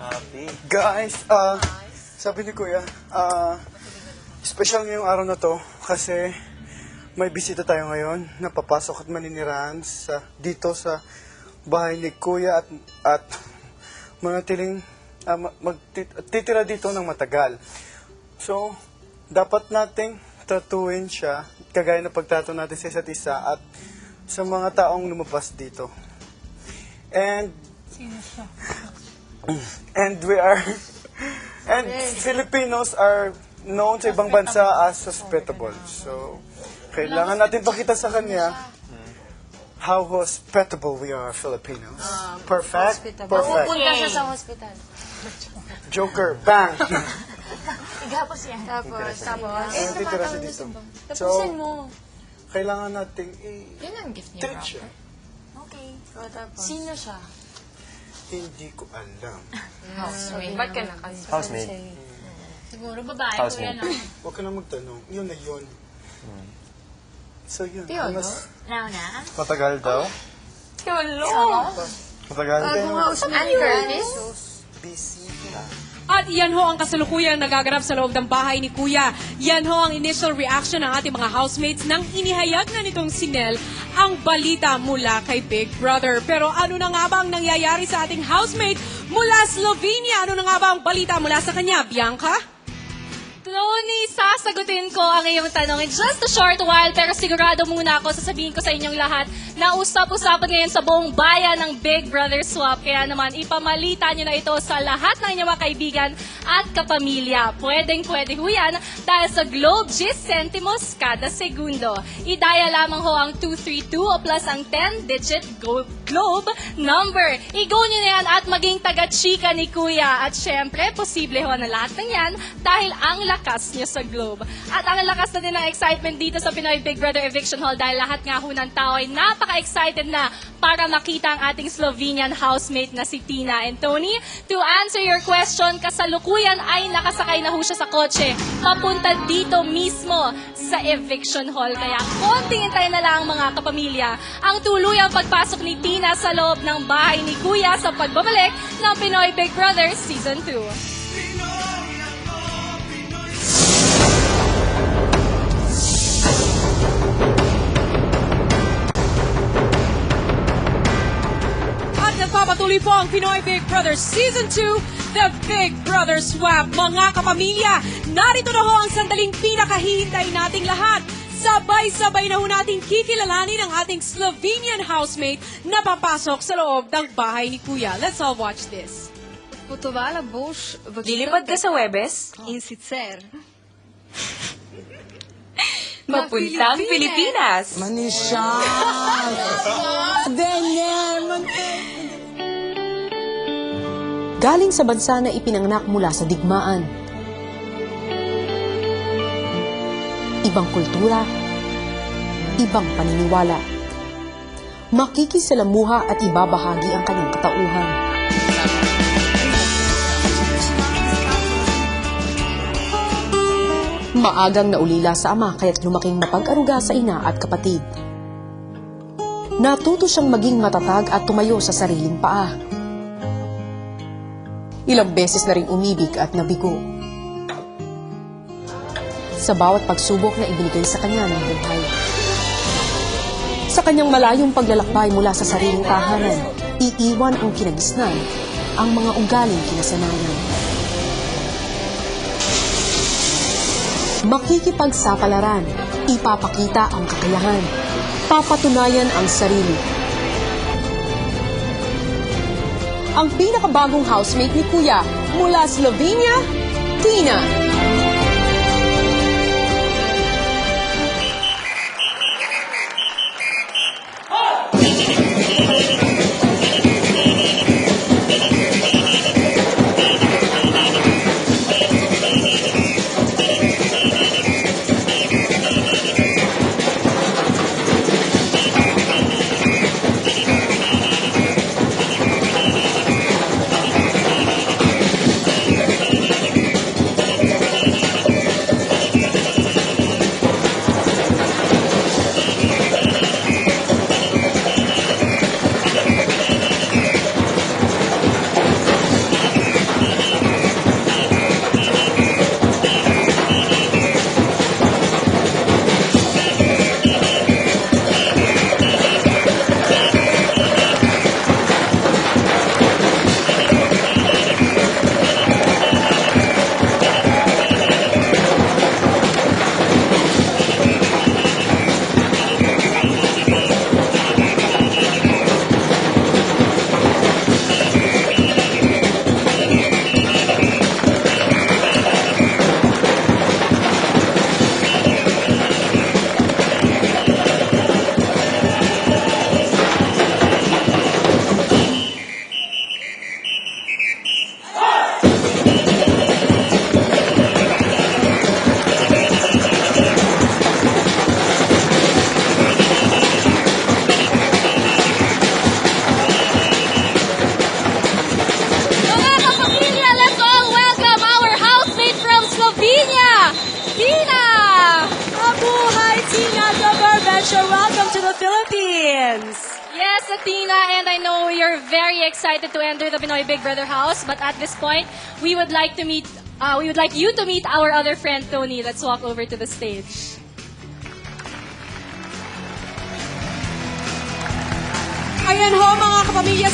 Happy. Guys, sabi ni Kuya, special ngayong araw na to kasi may bisita tayo ngayon na papasok at maninirahan dito sa bahay ni Kuya at manatiling titira dito ng matagal. So, dapat nating tratuin siya kagaya na pagtrato natin sa isa't isa at sa mga taong lumabas dito. And Filipinos are known sa ibang bansa as hospitable. So, kailangan natin pakita sa kanya how hospitable we are Filipinos. Perfect? Perfect. Pupunta siya sa hospital. Joker, bang! Igapos yan. Tapos. And titira siya dito. So, Tapusin mo. kailangan nating Yun ang gift niya. i-treat siya. Okay. Sino siya? Hindi ko alam. Housemate. Ba't ka Housemate. Siguro babae ko Housemate. yan. Huwag ka na magtanong. Yun na yun. So yun. Yun, Mas Now na? Matagal daw? Matagal din. Ann Curtis? busy. At yan ho ang kasalukuyang nagaganap sa loob ng bahay ni Kuya. Yan ho ang initial reaction ng ating mga housemates nang inihayag na nitong si Nel ang balita mula kay Big Brother. Pero ano na nga ba ang nangyayari sa ating housemate mula Slovenia? Ano na nga ba ang balita mula sa kanya, Bianca? Tony, sasagutin ko ang iyong tanong in just a short while, pero sigurado muna ako, sasabihin ko sa inyong lahat na usap-usapan ngayon sa buong bayan ng Big Brother Swap. Kaya naman, ipamalita nyo na ito sa lahat ng inyong mga kaibigan at kapamilya. Pwedeng-pwede ho yan dahil sa Globe 10 centimos kada segundo. Idaya lamang ho ang 232 o plus ang 10-digit Globe number. I-go nyo na yan at maging taga-chika ni Kuya. At syempre, posible ho na lahat ng yan dahil ang lakas niya sa Globe. At ang lakas na din ng excitement dito sa Pinoy Big Brother Eviction Hall dahil lahat nga ho ng tao ay napaka-excited na para makita ang ating Slovenian housemate na si Tina and Tony. To answer your question, kasalukuyan ay nakasakay na ho siya sa kotse papunta dito mismo sa Eviction Hall. Kaya konting hintayin na lang mga kapamilya ang tuluyang pagpasok ni Tina sa loob ng bahay ni Kuya sa pagbabalik ng Pinoy Big Brother Season 2. Nagpapatuloy po ang Pinoy Big Brother Season 2, The Big Brother Swap. Mga kapamilya, narito na ho ang sandaling pinakahihintay nating lahat. Sabay-sabay na ho natin kikilalanin ang ating Slovenian housemate na papasok sa loob ng bahay ni Kuya. Let's all watch this. Potovala boš v Lilipad ka sa Webes? in sicer Mapuntang Pilipinas. Galing sa bansa na ipinanganak mula sa digmaan. Ibang kultura, ibang paniniwala. Makikisalamuha at ibabahagi ang kanyang katauhan. Maagang naulila sa ama kaya't lumaking mapag-aruga sa ina at kapatid. Natuto siyang maging matatag at tumayo sa sariling paa. Ilang beses na rin umibig at nabigo. Sa bawat pagsubok na ibinigay sa kanya ng buhay. Sa kanyang malayong paglalakbay mula sa sariling tahanan, iiwan ang kinagisnan, ang mga ugaling kinasanayan. Makikipagsapalaran, ipapakita ang kakayahan, papatunayan ang sarili. Ang pinakabagong housemate ni Kuya mula Slovenia, Tina. friends. Yes, Athena, and I know you're very excited to enter the Pinoy Big Brother house, but at this point, we would like to meet, we would like you to meet our other friend, Tony. Let's walk over to the stage. Ayan ho mga kapamilya.